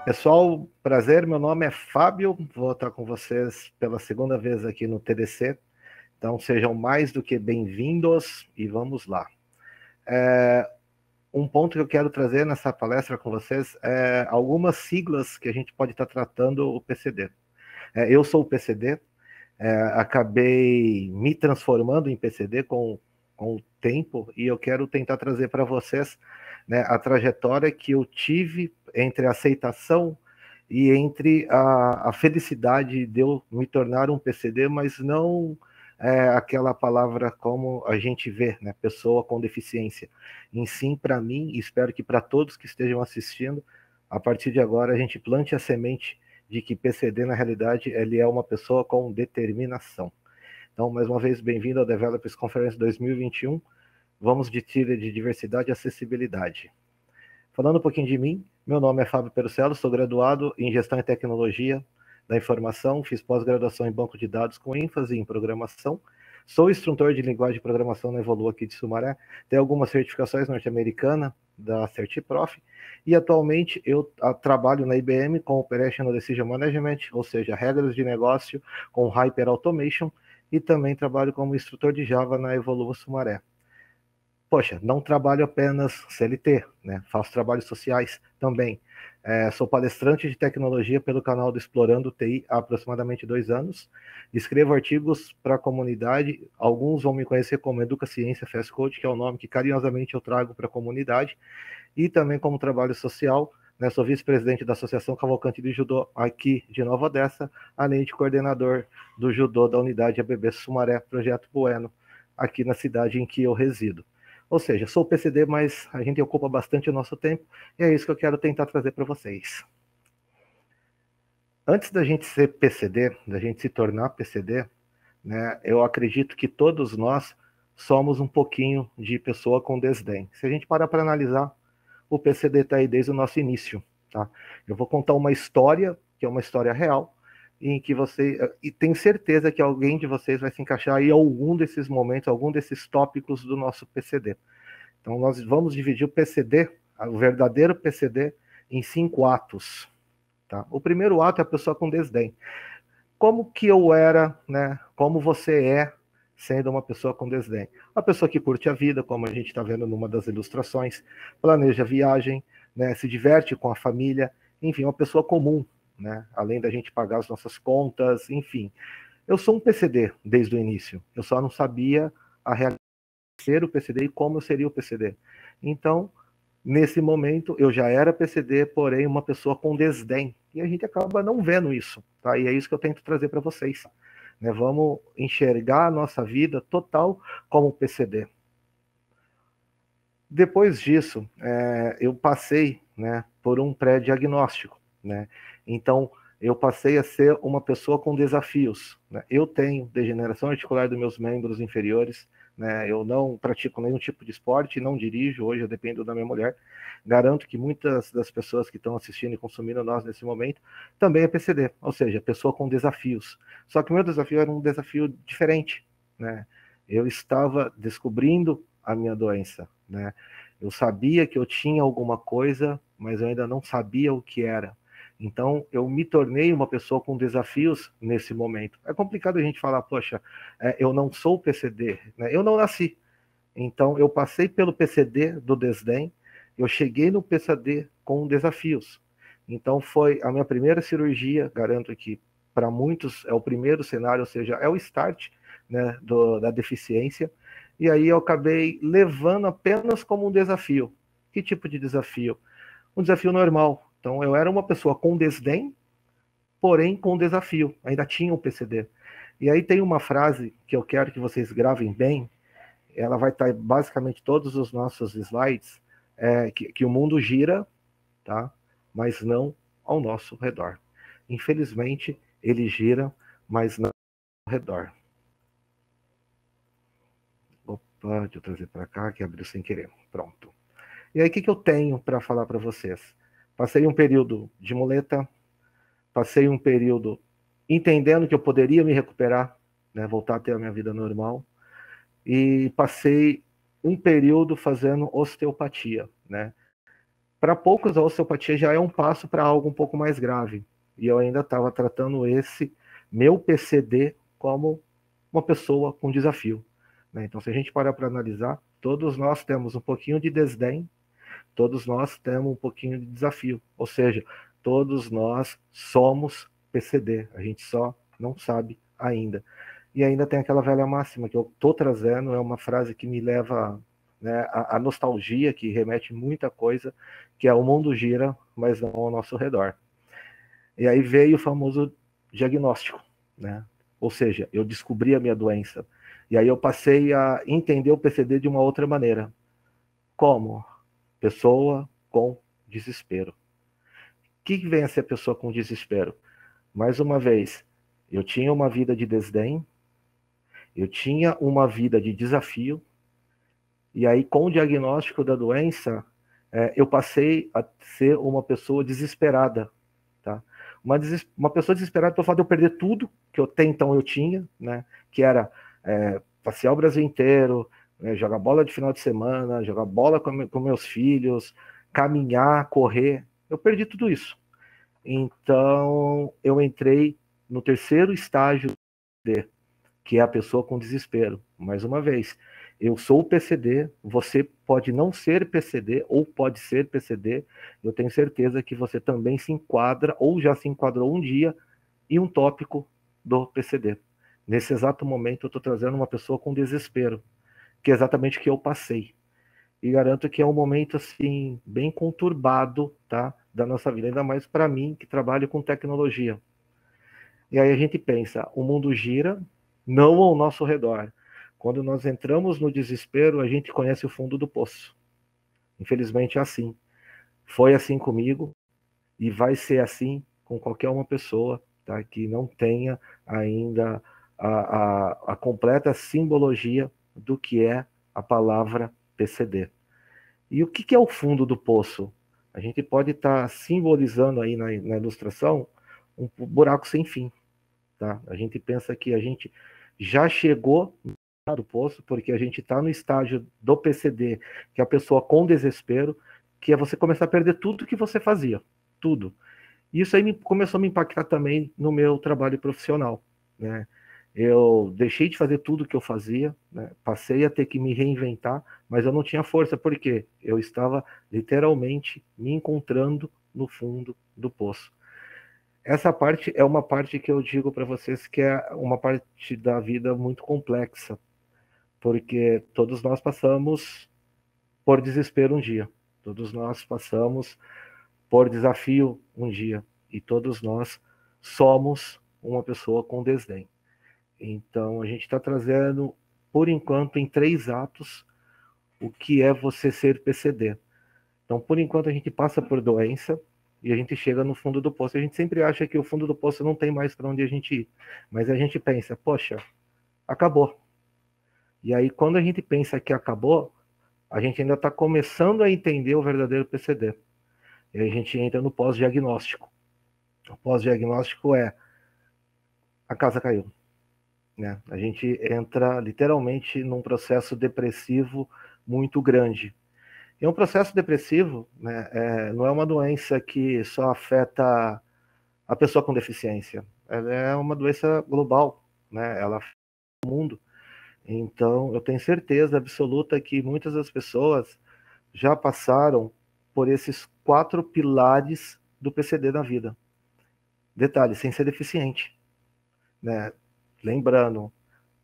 Pessoal, prazer, meu nome é Fábio, vou estar com vocês pela segunda vez aqui no TDC, então sejam mais do que bem-vindos e vamos lá. Um ponto que eu quero trazer nessa palestra com vocês é algumas siglas que a gente pode estar tratando o PCD. Eu sou o PCD, acabei me transformando em PCD com o tempo e eu quero tentar trazer para vocês, né, a trajetória que eu tive entre a aceitação e entre a felicidade de eu me tornar um PCD, mas não aquela palavra como a gente vê, né, pessoa com deficiência. Em sim, para mim, e espero que para todos que estejam assistindo, a partir de agora a gente plante a semente de que PCD, na realidade, ele é uma pessoa com determinação. Então, mais uma vez, bem-vindo ao Developers Conference 2021. Vamos de trilha de diversidade e acessibilidade. Falando um pouquinho de mim, meu nome é Fábio Perucello, sou graduado em Gestão e Tecnologia da Informação, fiz pós-graduação em Banco de Dados com ênfase em Programação, sou instrutor de linguagem de programação na Evolua aqui de Sumaré, tenho algumas certificações norte-americanas da CertiProf, e atualmente eu trabalho na IBM com Operational Decision Management, ou seja, regras de negócio com Hyper Automation, e também trabalho como instrutor de Java na Evolua Sumaré. Poxa, não trabalho apenas CLT, né? Faço trabalhos sociais também. Sou palestrante de tecnologia pelo canal do Explorando TI há aproximadamente 2 anos. Escrevo artigos para a comunidade. Alguns vão me conhecer como Educa Ciência Fast Code, que é o nome que carinhosamente eu trago para a comunidade. E também como trabalho social, né? Sou vice-presidente da Associação Cavalcante de Judô aqui de Nova Odessa, além de coordenador do Judô da unidade ABB Sumaré, Projeto Bueno, aqui na cidade em que eu resido. Ou seja, sou PCD, mas a gente ocupa bastante o nosso tempo, e é isso que eu quero tentar trazer para vocês. Antes da gente ser PCD, da gente se tornar PCD, né, eu acredito que todos nós somos um pouquinho de pessoa com desdém. Se a gente parar para analisar, o PCD está aí desde o nosso início. Tá? Eu vou contar uma história, que é uma história real, em que e tenho certeza que alguém de vocês vai se encaixar em algum desses momentos, algum desses tópicos do nosso PCD. Então nós vamos dividir o PCD, o verdadeiro PCD, em 5 atos. Tá? O primeiro ato é a pessoa com desdém. Como que eu era, né? Como você é sendo uma pessoa com desdém? A pessoa que curte a vida, como a gente está vendo numa das ilustrações, planeja viagem, né? Se diverte com a família, enfim, uma pessoa comum, né? Além da gente pagar as nossas contas, enfim. Eu sou um PCD desde o início, eu só não sabia a realidade ser o PCD e como eu seria o PCD. Então, nesse momento, eu já era PCD, porém uma pessoa com desdém. E a gente acaba não vendo isso, tá? E é isso que eu tento trazer para vocês. Né? Vamos enxergar a nossa vida total como PCD. Depois disso, eu passei, né, por um pré-diagnóstico, né? Então, eu passei a ser uma pessoa com desafios. Né? Eu tenho degeneração articular dos meus membros inferiores, né? Eu não pratico nenhum tipo de esporte, não dirijo, hoje eu dependo da minha mulher. Garanto que muitas das pessoas que estão assistindo e consumindo nós nesse momento também é PCD, ou seja, pessoa com desafios. Só que o meu desafio era um desafio diferente, né? Eu estava descobrindo a minha doença, né? Eu sabia que eu tinha alguma coisa, mas eu ainda não sabia o que era. Então, eu me tornei uma pessoa com desafios nesse momento. É complicado a gente falar, poxa, eu não sou PCD, né? Eu não nasci. Então, eu passei pelo PCD do desdém, eu cheguei no PCD com desafios. Então, foi a minha primeira cirurgia, garanto que para muitos é o primeiro cenário, ou seja, é o start, né, da deficiência. E aí eu acabei levando apenas como um desafio. Que tipo de desafio? Um desafio normal. Então, eu era uma pessoa com desdém, porém com desafio. Ainda tinha o PCD. E aí tem uma frase que eu quero que vocês gravem bem, ela vai estar basicamente todos os nossos slides, que o mundo gira, tá? Mas não ao nosso redor. Infelizmente, ele gira, mas não ao redor. Opa, deixa eu trazer para cá, que abriu sem querer. Pronto. E aí, o que eu tenho para falar para vocês? Passei um período de muleta, passei um período entendendo que eu poderia me recuperar, né, voltar a ter a minha vida normal, e passei um período fazendo osteopatia, né? Para poucos, a osteopatia já é um passo para algo um pouco mais grave. E eu ainda estava tratando esse meu PCD como uma pessoa com desafio, né? Então, se a gente parar para analisar, todos nós temos um pouquinho de desdém, todos nós temos um pouquinho de desafio. Ou seja, todos nós somos PCD, a gente só não sabe ainda. E ainda tem aquela velha máxima que eu estou trazendo, é uma frase que me leva, né, a nostalgia, que remete muita coisa, que é: o mundo gira, mas não ao nosso redor. E aí veio o famoso diagnóstico, né? Ou seja, eu descobri a minha doença. E aí eu passei a entender o PCD de uma outra maneira. Como? Pessoa com desespero. O que vem a ser a pessoa com desespero? Mais uma vez, eu tinha uma vida de desdém, eu tinha uma vida de desafio, e aí com o diagnóstico da doença, eu passei a ser uma pessoa desesperada, tá? Uma pessoa desesperada pelo fato de eu perder tudo que até então eu tinha, né? Que era passear o Brasil inteiro, né? Jogar bola de final de semana, jogar bola com meus filhos, caminhar, correr. Eu perdi tudo isso. Então, eu entrei no terceiro estágio D, que é a pessoa com desespero. Mais uma vez, eu sou o PCD, você pode não ser PCD ou pode ser PCD, eu tenho certeza que você também se enquadra ou já se enquadrou um dia em um tópico do PCD. Nesse exato momento, eu estou trazendo uma pessoa com desespero, que é exatamente o que eu passei. E garanto que é um momento assim bem conturbado, tá, da nossa vida, ainda mais para mim que trabalho com tecnologia. E aí a gente pensa, o mundo gira, não ao nosso redor. Quando nós entramos no desespero, a gente conhece o fundo do poço. Infelizmente é assim. Foi assim comigo e vai ser assim com qualquer uma pessoa, tá, que não tenha ainda a completa simbologia do que é a palavra PCD. E o que é o fundo do poço? A gente pode estar simbolizando aí na ilustração um buraco sem fim. Tá? A gente pensa que a gente já chegou no poço, porque a gente está no estágio do PCD, que é a pessoa com desespero, que é você começar a perder tudo que você fazia, tudo. E isso aí começou a me impactar também no meu trabalho profissional, né? Eu deixei de fazer tudo que eu fazia, né? Passei a ter que me reinventar, mas eu não tinha força, porque eu estava literalmente me encontrando no fundo do poço. Essa parte é uma parte que eu digo para vocês que é uma parte da vida muito complexa, porque todos nós passamos por desespero um dia, todos nós passamos por desafio um dia, e todos nós somos uma pessoa com desdém. Então a gente está trazendo, por enquanto, em 3 atos, o que é você ser PCD. Então, por enquanto, a gente passa por doença e a gente chega no fundo do poço. A gente sempre acha que o fundo do poço não tem mais para onde a gente ir. Mas a gente pensa, poxa, acabou. E aí, quando a gente pensa que acabou, a gente ainda está começando a entender o verdadeiro PCD. E aí a gente entra no pós-diagnóstico. O pós-diagnóstico é: a casa caiu, né? A gente entra literalmente num processo depressivo muito grande. E um processo depressivo, né, não é uma doença que só afeta a pessoa com deficiência. Ela é uma doença global, né? Ela afeta o mundo. Então, eu tenho certeza absoluta que muitas das pessoas já passaram por esses 4 pilares do PCD na vida. Detalhe, sem ser deficiente, né? Lembrando,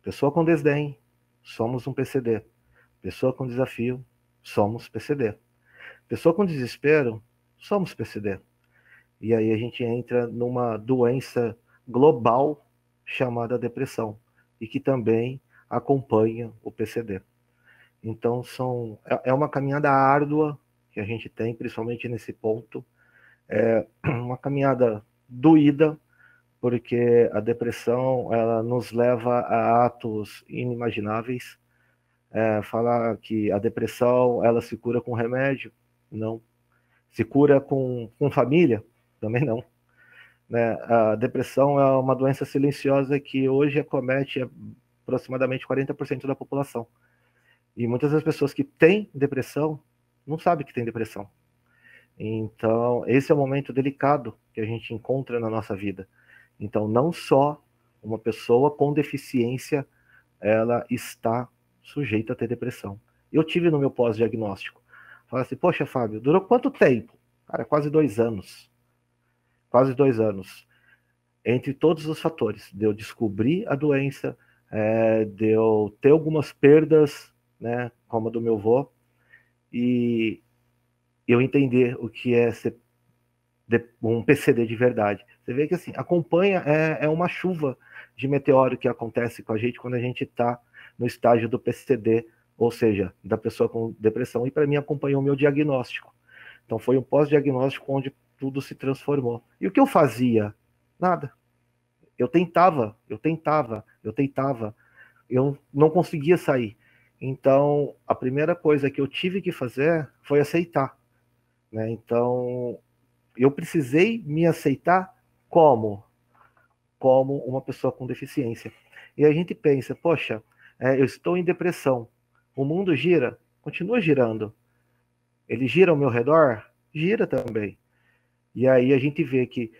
pessoa com desdém, somos um PCD. Pessoa com desafio, somos PCD. Pessoa com desespero, somos PCD. E aí a gente entra numa doença global chamada depressão, e que também acompanha o PCD. Então é uma caminhada árdua que a gente tem, principalmente nesse ponto. É uma caminhada doída, porque a depressão ela nos leva a atos inimagináveis. Falar que a depressão ela se cura com remédio, não. Se cura com família, também não. Né? A depressão é uma doença silenciosa que hoje acomete aproximadamente 40% da população. E muitas das pessoas que têm depressão não sabem que têm depressão. Então, esse é o momento delicado que a gente encontra na nossa vida. Então, não só uma pessoa com deficiência, ela está sujeita a ter depressão. Eu tive no meu pós-diagnóstico. Falei assim, poxa, Fábio, durou quanto tempo? Cara, quase 2 anos. Quase 2 anos. Entre todos os fatores, de eu descobrir a doença, de eu ter algumas perdas, né, como a do meu avô, e eu entender o que é ser um PCD de verdade. Você vê que assim, acompanha, é uma chuva de meteoro que acontece com a gente quando a gente está no estágio do PCD, ou seja, da pessoa com depressão, e para mim acompanhou o meu diagnóstico. Então foi um pós-diagnóstico onde tudo se transformou. E o que eu fazia? Nada. Eu tentava, eu não conseguia sair. Então, a primeira coisa que eu tive que fazer foi aceitar, né? Então, eu precisei me aceitar como? Como uma pessoa com deficiência. E a gente pensa, poxa, eu estou em depressão, o mundo gira, continua girando. Ele gira ao meu redor? Gira também. E aí a gente vê que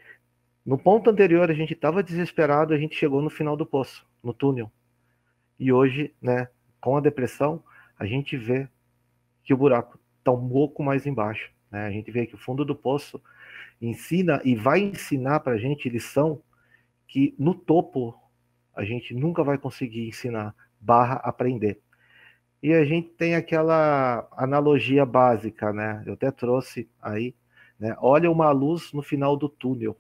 no ponto anterior a gente estava desesperado, a gente chegou no final do poço, no túnel. E hoje, né, com a depressão, a gente vê que o buraco está um pouco mais embaixo, né? A gente vê que o fundo do poço ensina e vai ensinar para a gente lição que no topo a gente nunca vai conseguir ensinar, barra aprender. E a gente tem aquela analogia básica, né? Eu até trouxe aí, né? Olha uma luz no final do túnel.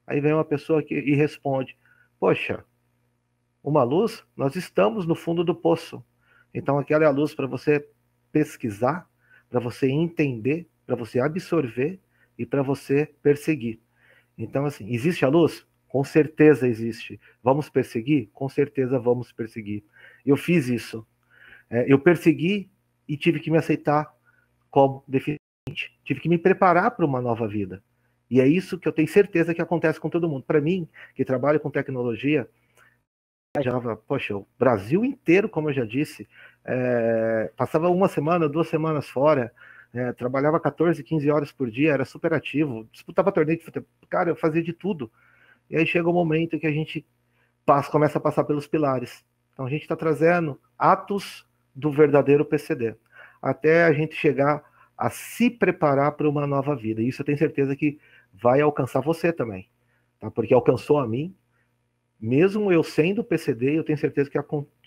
Aí vem uma pessoa e responde: poxa, uma luz? Nós estamos no fundo do poço. Então aquela é a luz para você pesquisar, para você entender, para você absorver e para você perseguir. Então, assim, existe a luz? Com certeza existe. Vamos perseguir? Com certeza vamos perseguir. Eu fiz isso. Eu persegui e tive que me aceitar como deficiente. Tive que me preparar para uma nova vida. E é isso que eu tenho certeza que acontece com todo mundo. Para mim, que trabalho com tecnologia, viajava, poxa, o Brasil inteiro, como eu já disse, passava uma semana, 2 semanas fora, trabalhava 14, 15 horas por dia, era super ativo, disputava torneio de futebol, cara, eu fazia de tudo. E aí chega o momento que a gente começa a passar pelos pilares. Então a gente está trazendo atos do verdadeiro PCD, até a gente chegar a se preparar para uma nova vida. E isso eu tenho certeza que vai alcançar você também, tá? Porque alcançou a mim, mesmo eu sendo PCD, eu tenho certeza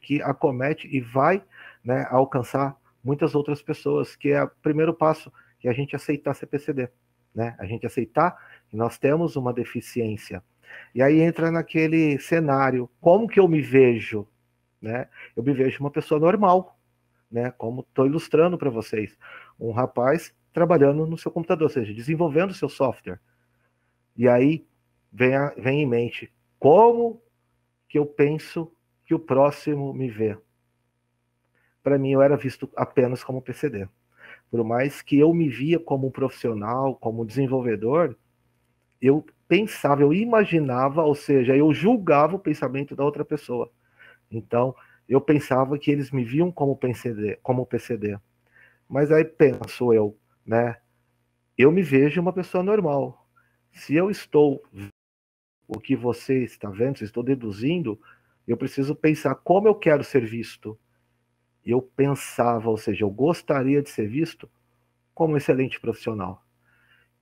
que acomete e vai, né, alcançar muitas outras pessoas, que é o primeiro passo, que é a gente aceitar ser PCD, né? A gente aceitar que nós temos uma deficiência. E aí entra naquele cenário, como que eu me vejo, né? Eu me vejo uma pessoa normal, né? Como estou ilustrando para vocês, um rapaz trabalhando no seu computador, ou seja, desenvolvendo o seu software. E aí vem em mente, como que eu penso que o próximo me vê? Para mim, eu era visto apenas como PCD. Por mais que eu me via como um profissional, como desenvolvedor, eu pensava, eu imaginava, ou seja, eu julgava o pensamento da outra pessoa. Então, eu pensava que eles me viam como PCD. Mas aí penso eu, né? Eu me vejo uma pessoa normal. Se eu estou o que você está vendo, se estou deduzindo, eu preciso pensar como eu quero ser visto. Eu pensava, ou seja, eu gostaria de ser visto como um excelente profissional.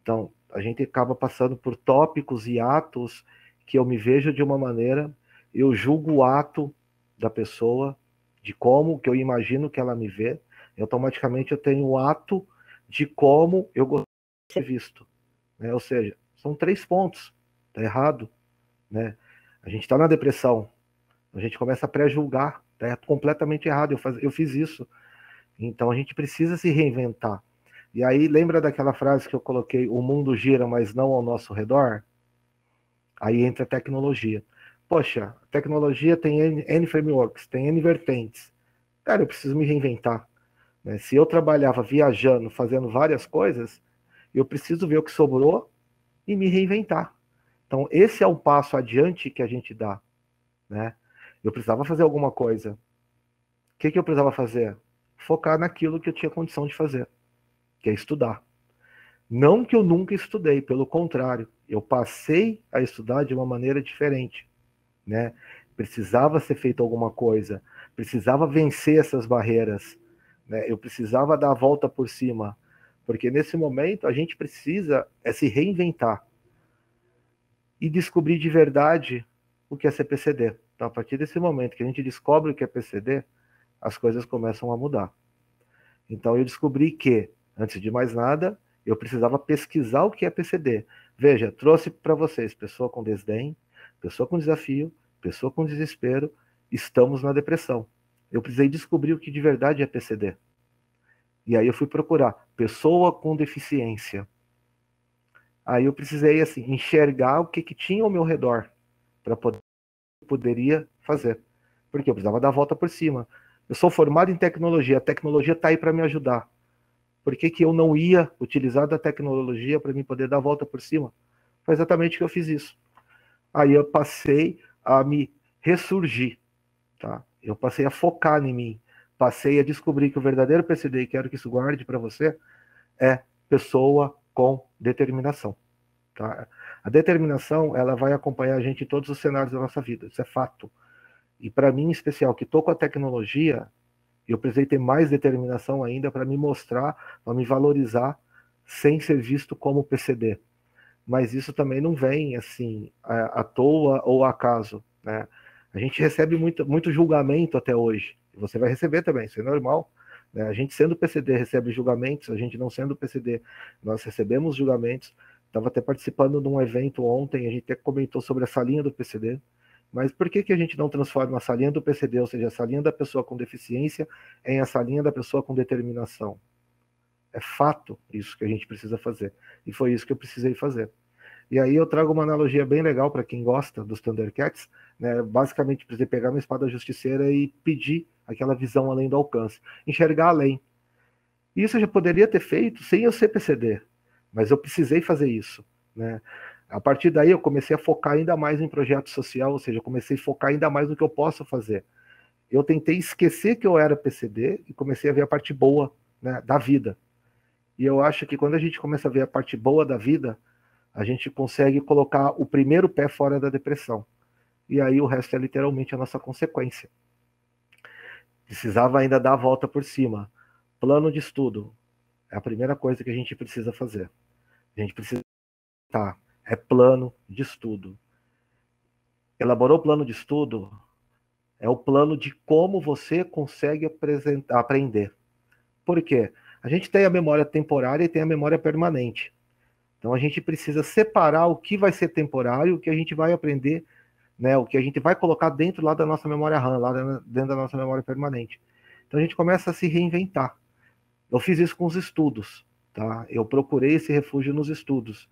Então, a gente acaba passando por tópicos e atos que eu me vejo de uma maneira, eu julgo o ato da pessoa, de como que eu imagino que ela me vê, e automaticamente eu tenho o ato de como eu gostaria de ser visto. Né? Ou seja, são 3 pontos. Está errado. Né? A gente está na depressão, a gente começa a pré-julgar, tá completamente errado, eu fiz isso. Então a gente precisa se reinventar. E aí, lembra daquela frase que eu coloquei, o mundo gira, mas não ao nosso redor? Aí entra a tecnologia. Poxa, a tecnologia tem N frameworks, tem N vertentes. Cara, eu preciso me reinventar. Né? Se eu trabalhava viajando, fazendo várias coisas, eu preciso ver o que sobrou e me reinventar. Então, esse é um passo adiante que a gente dá. Né? Eu precisava fazer alguma coisa. O que eu precisava fazer? Focar naquilo que eu tinha condição de fazer, que é estudar. Não que eu nunca estudei, pelo contrário, eu passei a estudar de uma maneira diferente, né? Precisava ser feito alguma coisa, precisava vencer essas barreiras, né? Eu precisava dar a volta por cima, porque nesse momento a gente precisa se reinventar e descobrir de verdade o que é ser PCD. Então, a partir desse momento que a gente descobre o que é PCD, as coisas começam a mudar. Então, eu descobri que, antes de mais nada, eu precisava pesquisar o que é PCD. Veja, trouxe para vocês pessoa com desdém, pessoa com desafio, pessoa com desespero, estamos na depressão. Eu precisei descobrir o que de verdade é PCD. E aí eu fui procurar pessoa com deficiência. Aí eu precisei assim enxergar o que tinha ao meu redor para poderia fazer. Porque eu precisava dar a volta por cima. Eu sou formado em tecnologia, a tecnologia está aí para me ajudar. Por que eu não ia utilizar da tecnologia para mim poder dar a volta por cima? Foi exatamente que eu fiz isso. Aí eu passei a me ressurgir, tá? Eu passei a focar em mim, passei a descobrir que o verdadeiro PCD, e quero que isso guarde para você, é pessoa com determinação. Tá? A determinação, ela vai acompanhar a gente em todos os cenários da nossa vida, isso é fato. E para mim, em especial, que estou com a tecnologia, eu precisei ter mais determinação ainda para me mostrar, para me valorizar, sem ser visto como PCD. Mas isso também não vem assim à toa ou acaso, né? A gente recebe muito julgamento até hoje. Você vai receber também, isso é normal. Né? A gente sendo PCD recebe julgamentos, a gente não sendo PCD, nós recebemos julgamentos. Estava até participando de um evento ontem, a gente até comentou sobre a salinha do PCD. Mas por que a gente não transforma a salinha do PCD, ou seja, a salinha da pessoa com deficiência, em a salinha da pessoa com determinação? É fato isso que a gente precisa fazer. E foi isso que eu precisei fazer. E aí eu trago uma analogia bem legal para quem gosta dos Thundercats, né? Basicamente, precisei pegar uma espada justiceira e pedir aquela visão além do alcance, enxergar além. Isso eu já poderia ter feito sem eu ser PCD, mas eu precisei fazer isso, né? A partir daí eu comecei a focar ainda mais em projeto social, ou seja, eu comecei a focar ainda mais no que eu posso fazer. Eu tentei esquecer que eu era PCD e comecei a ver a parte boa, né, da vida. E eu acho que quando a gente começa a ver a parte boa da vida, a gente consegue colocar o primeiro pé fora da depressão. E aí o resto é literalmente a nossa consequência. Precisava ainda dar a volta por cima. Plano de estudo é a primeira coisa que a gente precisa fazer. A gente precisa é plano de estudo. Elaborou o plano de estudo, é o plano de como você consegue aprender. Por quê? A gente tem a memória temporária e tem a memória permanente. Então a gente precisa separar o que vai ser temporário, o que a gente vai aprender, né, o que a gente vai colocar dentro lá da nossa memória RAM, lá dentro da nossa memória permanente. Então a gente começa a se reinventar. Eu fiz isso com os estudos, tá? Eu procurei esse refúgio nos estudos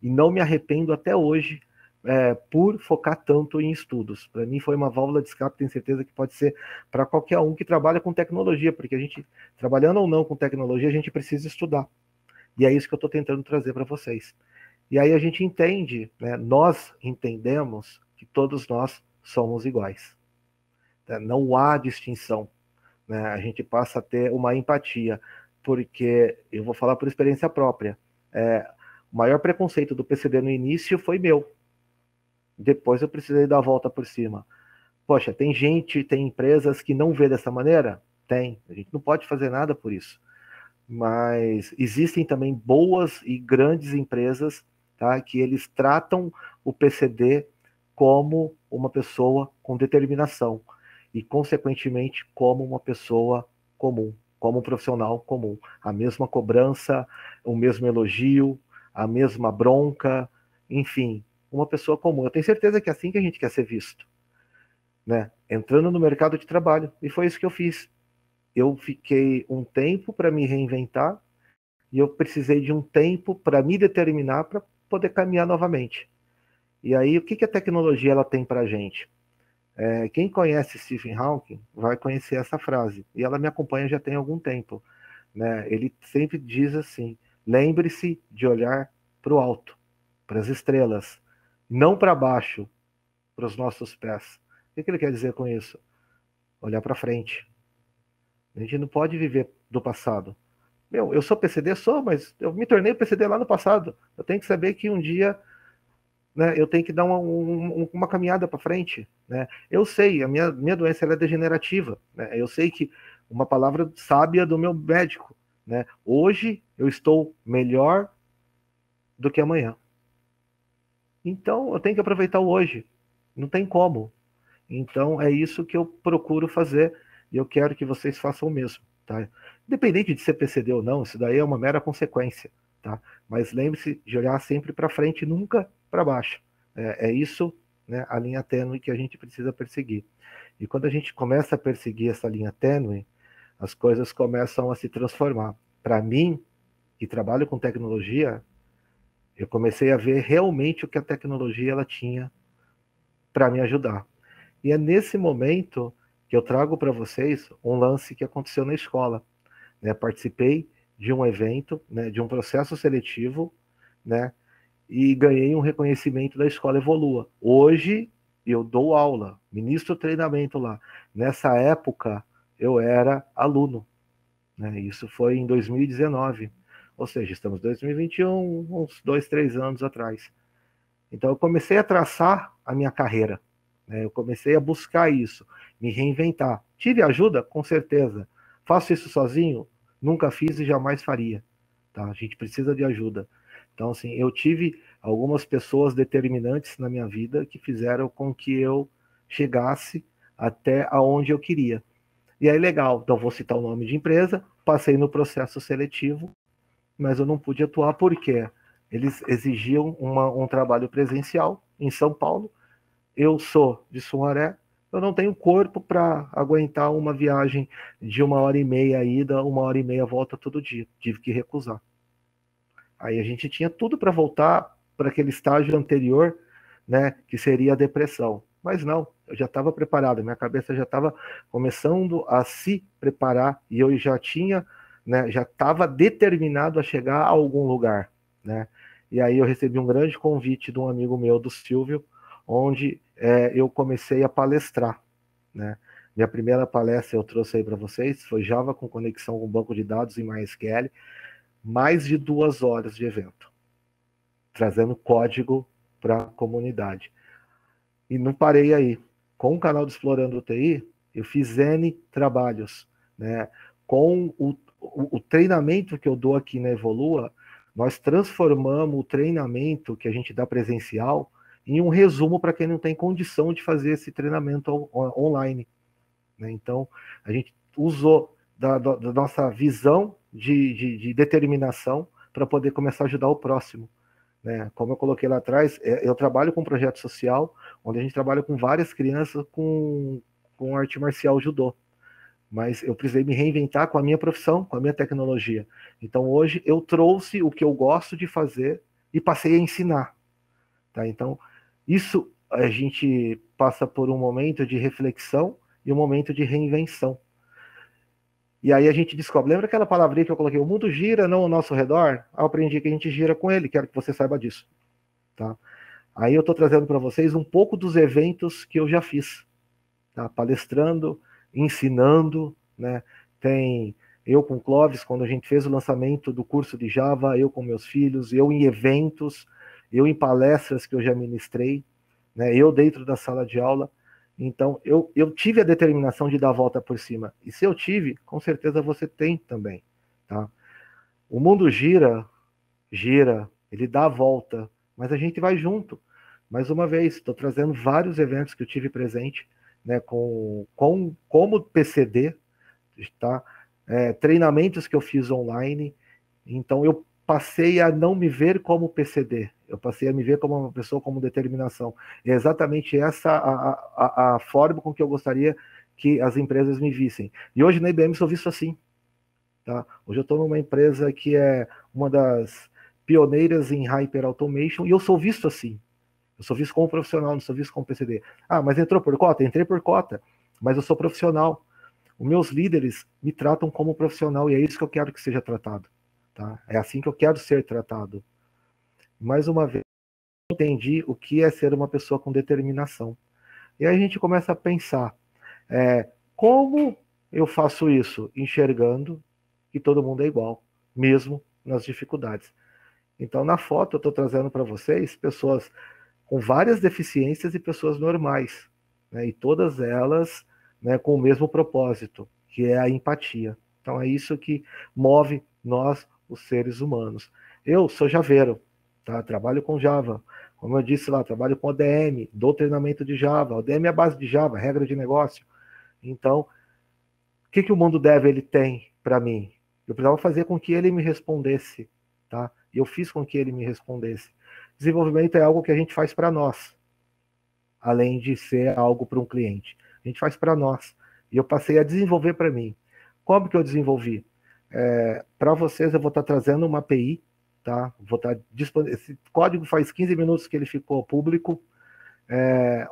e não me arrependo até hoje por focar tanto em estudos. Para mim foi uma válvula de escape, tenho certeza que pode ser para qualquer um que trabalha com tecnologia, porque a gente, trabalhando ou não com tecnologia, a gente precisa estudar. E é isso que eu estou tentando trazer para vocês. E aí a gente entende, né, nós entendemos que todos nós somos iguais. Né? Não há distinção. Né? A gente passa a ter uma empatia, porque eu vou falar por experiência própria. O maior preconceito do PCD no início foi meu. Depois eu precisei dar a volta por cima. Poxa, tem gente, tem empresas que não vê dessa maneira? Tem. A gente não pode fazer nada por isso. Mas existem também boas e grandes empresas, tá, que eles tratam o PCD como uma pessoa com determinação e, consequentemente, como uma pessoa comum, como um profissional comum. A mesma cobrança, o mesmo elogio, a mesma bronca, enfim, uma pessoa comum. Eu tenho certeza que é assim que a gente quer ser visto, né? Entrando no mercado de trabalho. E foi isso que eu fiz. Eu fiquei um tempo para me reinventar e eu precisei de um tempo para me determinar para poder caminhar novamente. E aí, o que a tecnologia ela tem para a gente? Quem conhece Stephen Hawking vai conhecer essa frase, e ela me acompanha já tem algum tempo. Né? Ele sempre diz assim: lembre-se de olhar para o alto, para as estrelas, não para baixo, para os nossos pés. O que ele quer dizer com isso? Olhar para frente. A gente não pode viver do passado. eu sou PCD, mas eu me tornei PCD lá no passado. Eu tenho que saber que um dia, né, eu tenho que dar uma caminhada para frente, né? Eu sei, a minha doença ela é degenerativa, né? Eu sei que uma palavra sábia do meu médico, né? Hoje eu estou melhor do que amanhã. Então eu tenho que aproveitar o hoje. Não tem como. Então é isso que eu procuro fazer e eu quero que vocês façam o mesmo, tá? Independente de ser PCD ou não, isso daí é uma mera consequência, tá? Mas lembre-se de olhar sempre para frente, nunca para baixo. É isso, né, a linha tênue que a gente precisa perseguir. E quando a gente começa a perseguir essa linha tênue, as coisas começam a se transformar. Para mim, que trabalho com tecnologia, eu comecei a ver realmente o que a tecnologia ela tinha para me ajudar. E é nesse momento que eu trago para vocês um lance que aconteceu na escola, né? Participei de um evento, né, de um processo seletivo, né, e ganhei um reconhecimento da Escola Evolua. Hoje eu dou aula, ministro treinamento lá. Nessa época eu era aluno, né? Isso foi em 2019. Ou seja, estamos em 2021, uns 2, 3 anos atrás. Então eu comecei a traçar a minha carreira, né? Eu comecei a buscar isso, me reinventar. Tive ajuda? Com certeza. Faço isso sozinho? Nunca fiz e jamais faria. Tá? A gente precisa de ajuda. Então, assim, eu tive algumas pessoas determinantes na minha vida que fizeram com que eu chegasse até aonde eu queria. E aí, legal, então vou citar o nome de empresa, passei no processo seletivo, mas eu não pude atuar porque eles exigiam um trabalho presencial em São Paulo. Eu sou de Sumaré, eu não tenho corpo para aguentar uma viagem de 1h30 ida, 1h30 volta todo dia. Tive que recusar. Aí a gente tinha tudo para voltar para aquele estágio anterior, né, que seria a depressão. Mas não, eu já estava preparado, minha cabeça já estava começando a se preparar e eu já tinha, né, já estava determinado a chegar a algum lugar, né? E aí eu recebi um grande convite de um amigo meu, do Silvio, onde eu comecei a palestrar, né? Minha primeira palestra eu trouxe aí para vocês, foi Java com conexão com banco de dados em MySQL, mais de 2 horas de evento, trazendo código para a comunidade. E não parei aí. Com o canal do Explorando TI, eu fiz N trabalhos, né? Com o treinamento que eu dou aqui na Evolua, nós transformamos o treinamento que a gente dá presencial em um resumo para quem não tem condição de fazer esse treinamento online, né? Então, a gente usou da nossa visão de determinação para poder começar a ajudar o próximo, né? Como eu coloquei lá atrás, eu trabalho com um projeto social, onde a gente trabalha com várias crianças com arte marcial judô. Mas eu precisei me reinventar com a minha profissão, com a minha tecnologia. Então hoje eu trouxe o que eu gosto de fazer e passei a ensinar. Tá? Então, isso a gente passa por um momento de reflexão e um momento de reinvenção. E aí a gente descobre, lembra aquela palavrinha que eu coloquei, o mundo gira, não ao nosso redor? Eu aprendi que a gente gira com ele, quero que você saiba disso. Tá? Aí eu estou trazendo para vocês um pouco dos eventos que eu já fiz, tá? Palestrando, ensinando, né? Tem eu com o Clóvis, quando a gente fez o lançamento do curso de Java, eu com meus filhos, eu em eventos, eu em palestras que eu já ministrei, né? Eu dentro da sala de aula. Então, eu tive a determinação de dar a volta por cima. E se eu tive, com certeza você tem também, tá? O mundo gira, gira, ele dá a volta, mas a gente vai junto. Mais uma vez, estou trazendo vários eventos que eu tive presente, né, como PCD, tá? Treinamentos que eu fiz online. Então, eu passei a não me ver como PCD, eu passei a me ver como uma pessoa com determinação. É exatamente essa a forma com que eu gostaria que as empresas me vissem. E hoje na IBM sou visto assim. Tá? Hoje eu estou numa empresa que é uma das pioneiras em Hyper Automation e eu sou visto assim. Eu sou visto como profissional, não sou visto como PCD. Ah, mas entrou por cota? Entrei por cota, mas eu sou profissional. Os meus líderes me tratam como profissional e é isso que eu quero que seja tratado. Tá? É assim que eu quero ser tratado. Mais uma vez, eu entendi o que é ser uma pessoa com determinação. E aí a gente começa a pensar, como eu faço isso? Enxergando que todo mundo é igual. mesmo nas dificuldades. Então, na foto, eu estou trazendo para vocês pessoas com várias deficiências e pessoas normais, né? E todas elas, né, com o mesmo propósito, que é a empatia. Então, é isso que move nós, os seres humanos. Eu sou javeiro, tá? Trabalho com Java. Como eu disse lá, trabalho com ODM, dou treinamento de Java. ODM é a base de Java, regra de negócio. Então, o que o mundo dev ele tem para mim? Eu precisava fazer com que ele me respondesse, tá? E eu fiz com que ele me respondesse. Desenvolvimento é algo que a gente faz para nós, além de ser algo para um cliente. A gente faz para nós. E eu passei a desenvolver para mim. Como que eu desenvolvi? Para vocês, eu vou estar trazendo uma API, tá? Vou estar disponível. Esse código faz 15 minutos que ele ficou público,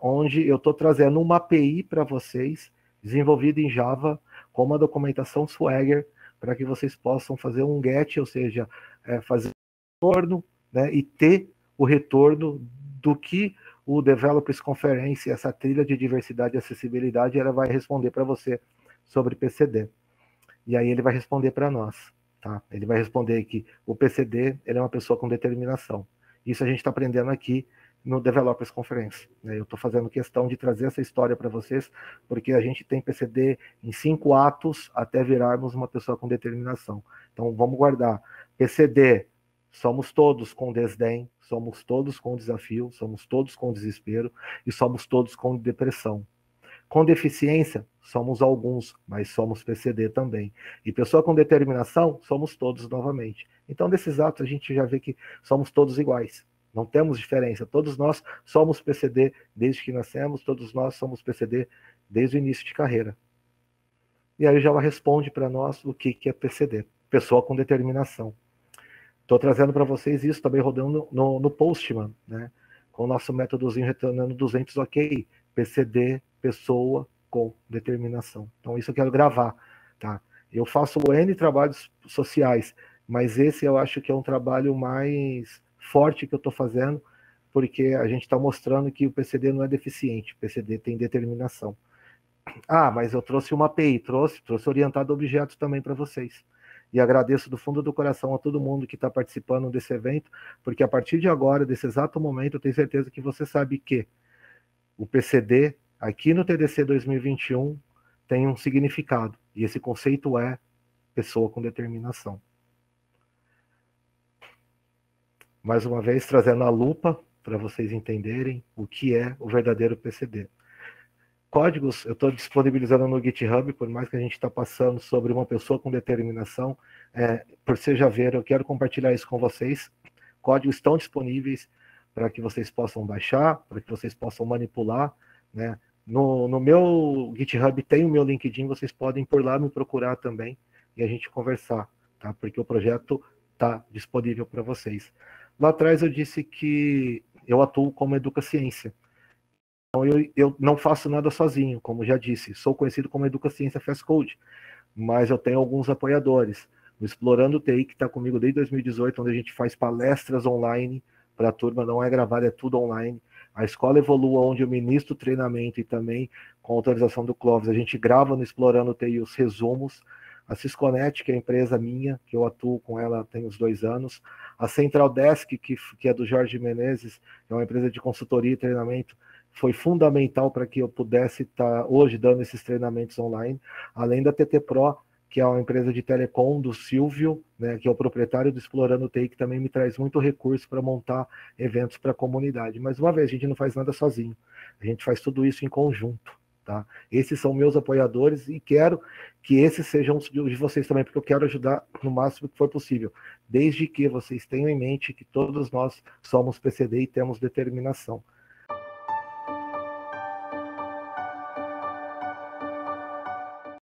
onde eu estou trazendo uma API para vocês, desenvolvida em Java, com uma documentação Swagger, para que vocês possam fazer um GET, ou seja, fazer um retorno, né, e ter o retorno do que o Developers Conference, essa trilha de diversidade e acessibilidade, ela vai responder para você sobre PCD. E aí ele vai responder para nós, tá? Ele vai responder que o PCD ele é uma pessoa com determinação. Isso a gente está aprendendo aqui no Developers Conference, né? Eu estou fazendo questão de trazer essa história para vocês, porque a gente tem PCD em 5 atos até virarmos uma pessoa com determinação. Então vamos guardar. PCD, somos todos com desdém, somos todos com desafio, somos todos com desespero e somos todos com depressão. Com deficiência, somos alguns, mas somos PCD também. E pessoa com determinação, somos todos novamente. Então, desses atos, a gente já vê que somos todos iguais. Não temos diferença. Todos nós somos PCD desde que nascemos, todos nós somos PCD desde o início de carreira. E aí já ela responde para nós o que é PCD. Pessoa com determinação. Estou trazendo para vocês isso também rodando no Postman, né? Com o nosso métodozinho retornando 200 ok. PCD, pessoa com determinação. Então isso eu quero gravar, tá? Eu faço N trabalhos sociais, mas esse eu acho que é um trabalho mais forte que eu estou fazendo, porque a gente está mostrando que o PCD não é deficiente, o PCD tem determinação. Ah, mas eu trouxe uma API, trouxe orientado a objetos também para vocês. E agradeço do fundo do coração a todo mundo que está participando desse evento, porque a partir de agora, desse exato momento, eu tenho certeza que você sabe que o PCD, aqui no TDC 2021, tem um significado, e esse conceito é pessoa com determinação. Mais uma vez, trazendo a lupa para vocês entenderem o que é o verdadeiro PCD. Códigos eu estou disponibilizando no GitHub, por mais que a gente está passando sobre uma pessoa com determinação, por ser javeiro, eu quero compartilhar isso com vocês. Códigos estão disponíveis para que vocês possam baixar, para que vocês possam manipular, né? No meu GitHub tem o meu LinkedIn, vocês podem por lá me procurar também e a gente conversar, tá? Porque o projeto está disponível para vocês. Lá atrás eu disse que eu atuo como Educaciência. Então eu não faço nada sozinho, como já disse, sou conhecido como Educaciência Fast Code, mas eu tenho alguns apoiadores. O Explorando TI, que está comigo desde 2018, onde a gente faz palestras online para a turma, não é gravado, é tudo online. A Escola Evolua, onde eu ministro treinamento e também, com autorização do Clóvis, a gente grava no Explorando TI os resumos. A Cisconet, que é a empresa minha, que eu atuo com ela tem uns 2 anos. A Central Desk, que é do Jorge Menezes, é uma empresa de consultoria e treinamento, foi fundamental para que eu pudesse estar hoje dando esses treinamentos online. Além da TT Pro, que é uma empresa de telecom do Silvio, né, que é o proprietário do Explorando TI, que também me traz muito recurso para montar eventos para a comunidade. Mas, uma vez, a gente não faz nada sozinho. A gente faz tudo isso em conjunto. Tá? Esses são meus apoiadores e quero que esses sejam os de vocês também, porque eu quero ajudar no máximo que for possível, desde que vocês tenham em mente que todos nós somos PCD e temos determinação.